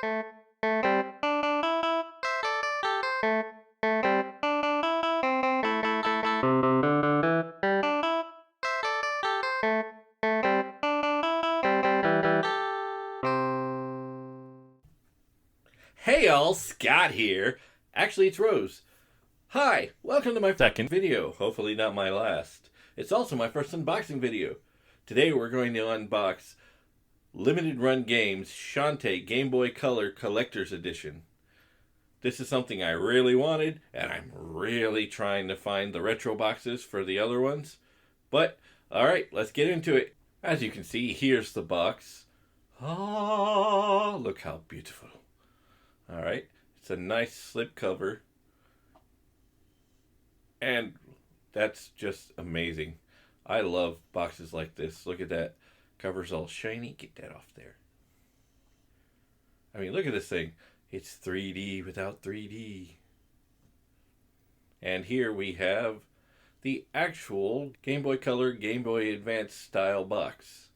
Hey all, Scott here. Actually, it's Rose. Hi, welcome to my second video. Hopefully not my last. It's also my first unboxing video. Today we're going to unbox Limited Run Games Shante Game Boy Color Collector's Edition. This is something I really wanted, and I'm really trying to find the retro boxes for the other ones. But, alright, let's get into it. As you can see, here's the box. Ah, look how beautiful. Alright, it's a nice slip cover. And that's just amazing. I love boxes like this. Look at that. Cover's all shiny. Get that off there. I mean, look at this thing. It's 3D without 3D. And here we have the actual Game Boy Color, Game Boy Advance style box.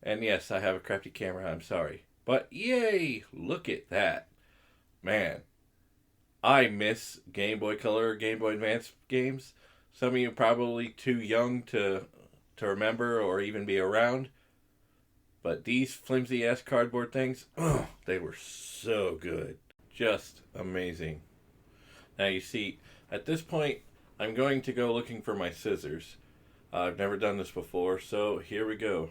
And yes, I have a crappy camera. I'm sorry. But yay! Look at that. Man, I miss Game Boy Color, Game Boy Advance games. Some of you probably too young to remember or even be around. But these flimsy-ass cardboard things, oh, they were so good. Just amazing. Now you see, at this point, I'm going to go looking for my scissors. I've never done this before, so here we go.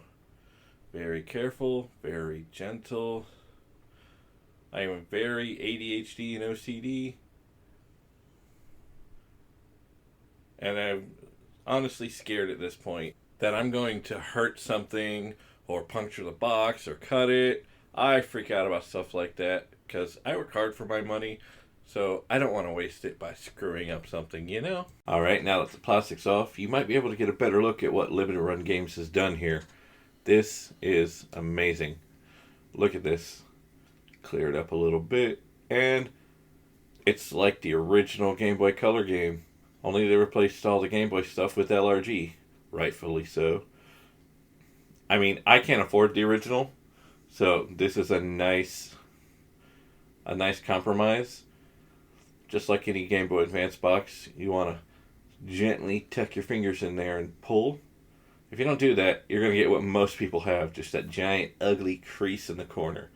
Very careful, very gentle. I am very ADHD and OCD. And I'm honestly scared at this point that I'm going to hurt something or puncture the box or cut it. I freak out about stuff like that because I work hard for my money, so I don't want to waste it by screwing up something, you know? Alright, now that the plastic's off, you might be able to get a better look at what Limited Run Games has done here. This is amazing. Look at this. Clear it up a little bit. And it's like the original Game Boy Color game. Only they replaced all the Game Boy stuff with LRG. Rightfully so. I mean, I can't afford the original. So this is a nice compromise. Just like any Game Boy Advance box, you want to gently tuck your fingers in there and pull. If you don't do that, you're going to get what most people have, just that giant, ugly crease in the corner.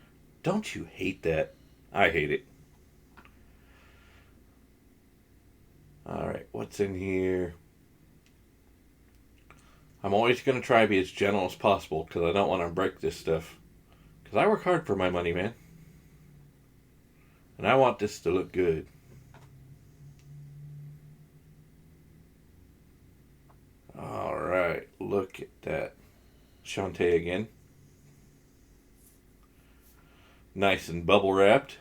Don't you hate that? I hate it. Alright, what's in here? I'm always going to try to be as gentle as possible, because I don't want to break this stuff. Because I work hard for my money, man. And I want this to look good. Alright, look at that. Shante again. Nice and bubble wrapped.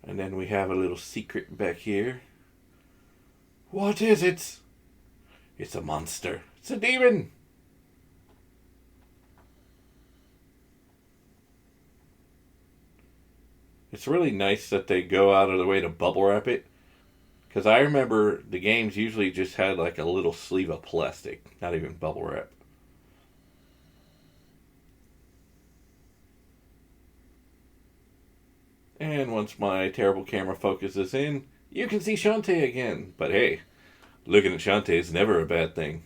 And then we have a little secret back here. What is it? It's a monster. It's a demon. It's really nice that they go out of the way to bubble wrap it. Because I remember the games usually just had like a little sleeve of plastic, not even bubble wrap. And once my terrible camera focuses in, you can see Shante again. But hey, looking at Shante is never a bad thing.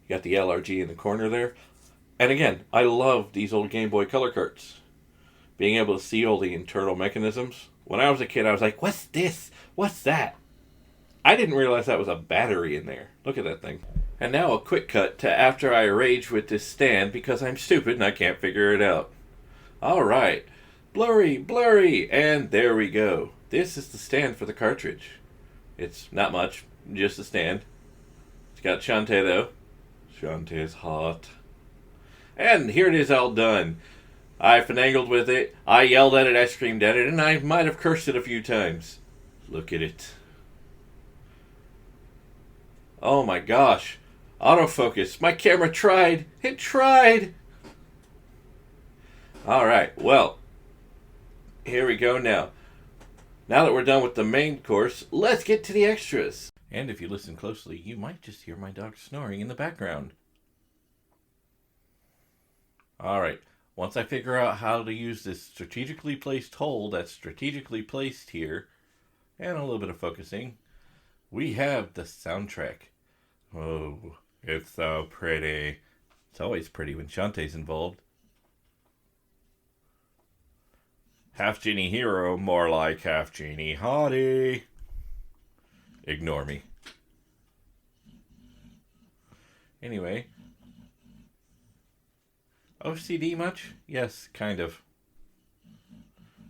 You got the LRG in the corner there. And again, I love these old Game Boy Color carts. Being able to see all the internal mechanisms. When I was a kid, I was like, what's this? What's that? I didn't realize that was a battery in there. Look at that thing. And now a quick cut to after I rage with this stand because I'm stupid and I can't figure it out. Alright. Blurry, blurry, and there we go. This is the stand for the cartridge. It's not much, just a stand. It's got Shante though. Shante is hot. And here it is all done. I finagled with it, I yelled at it, I screamed at it, and I might have cursed it a few times. Look at it. Oh my gosh. Autofocus. My camera tried. It tried. Alright, well. Here we go now. Now that we're done with the main course, let's get to the extras. And if you listen closely, you might just hear my dog snoring in the background. Alright, once I figure out how to use this strategically placed hole that's strategically placed here, and a little bit of focusing, we have the soundtrack. Oh, it's so pretty. It's always pretty when Shantae's involved. Half genie hero, more like half genie hottie. Ignore me. Anyway. OCD much? Yes, kind of.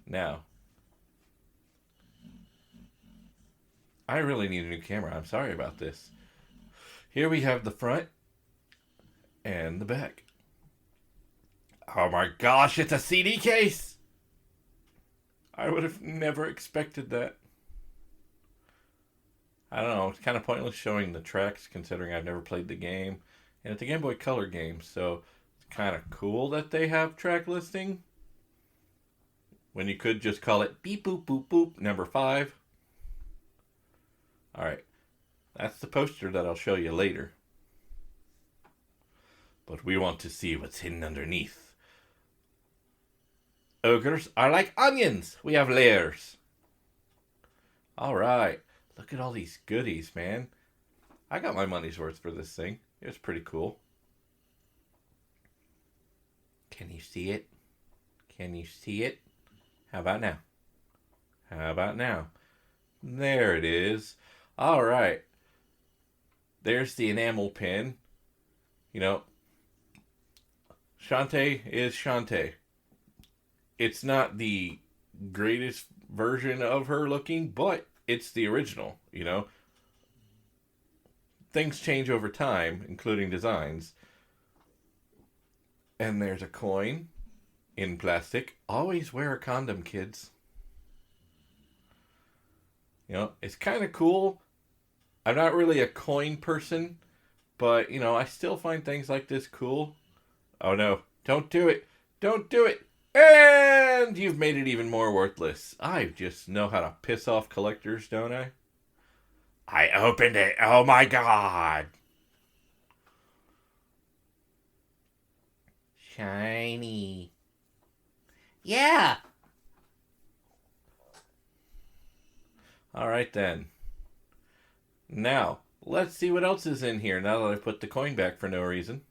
Now. I really need a new camera. I'm sorry about this. Here we have the front and the back. Oh my gosh, it's a CD case! I would have never expected that. I don't know, it's kind of pointless showing the tracks considering I've never played the game. And it's a Game Boy Color game, so it's kind of cool that they have track listing. When you could just call it beep boop boop boop number 5. Alright, that's the poster that I'll show you later. But we want to see what's hidden underneath. Ogres are like onions. We have layers. Alright, look at all these goodies, man. I got my money's worth for this thing. It was pretty cool. Can you see it? Can you see it? How about now? How about now? There it is. Alright. There's the enamel pin. You know, Shante is Shante. It's not the greatest version of her looking, but it's the original, you know. Things change over time, including designs. And there's a coin in plastic. Always wear a condom, kids. You know, it's kind of cool. I'm not really a coin person, but, you know, I still find things like this cool. Oh no, don't do it. Don't do it. And you've made it even more worthless. I just know how to piss off collectors, don't I? I opened it. Oh my god. Shiny. Yeah. Alright then. Now, let's see what else is in here now that I've put the coin back for no reason.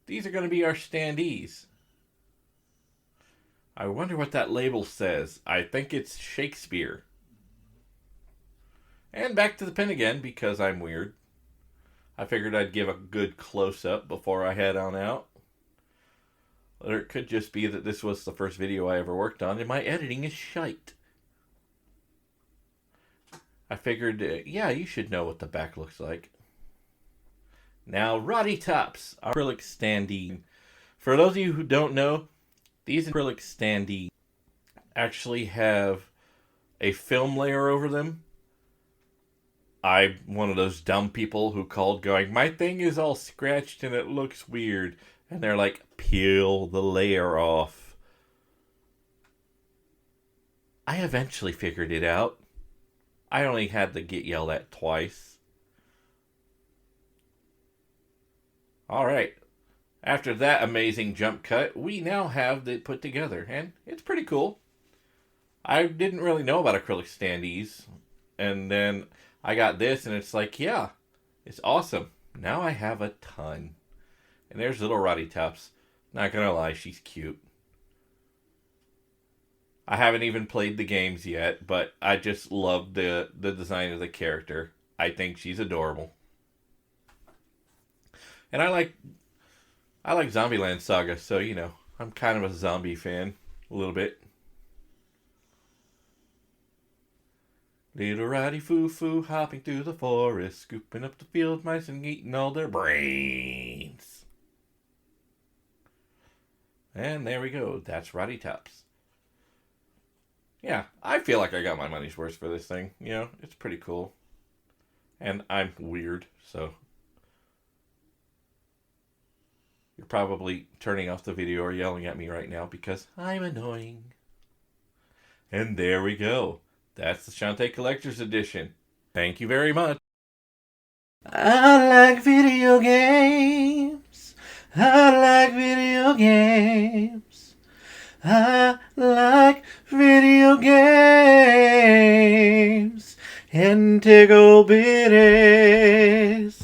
These are going to be our standees. I wonder what that label says. I think it's Shakespeare. And back to the pin again because I'm weird. I figured I'd give a good close-up before I head on out. Or it could just be that this was the first video I ever worked on and my editing is shite. I figured, yeah, you should know what the back looks like. Now, Roddy Tops, acrylic standee. For those of you who don't know, these acrylic standees actually have a film layer over them. I'm one of those dumb people who called going, my thing is all scratched and it looks weird. And they're like, peel the layer off. I eventually figured it out. I only had to get yelled at twice. Alright. After that amazing jump cut, we now have it put together. And it's pretty cool. I didn't really know about acrylic standees. And then I got this and it's like, yeah, it's awesome. Now I have a ton. And there's little Roddy Tops. Not gonna lie, she's cute. I haven't even played the games yet, but I just love the design of the character. I think she's adorable. And I like Zombieland Saga, so, you know, I'm kind of a zombie fan. A little bit. Little Roddy Foo-Foo hopping through the forest, scooping up the field mice and eating all their brains. And there we go. That's Roddy Tops. Yeah, I feel like I got my money's worth for this thing. You know, it's pretty cool. And I'm weird, so you're probably turning off the video or yelling at me right now because I'm annoying. And there we go. That's the Shante Collector's Edition. Thank you very much. I like video games. I like video games. I like video games and tickle bitties.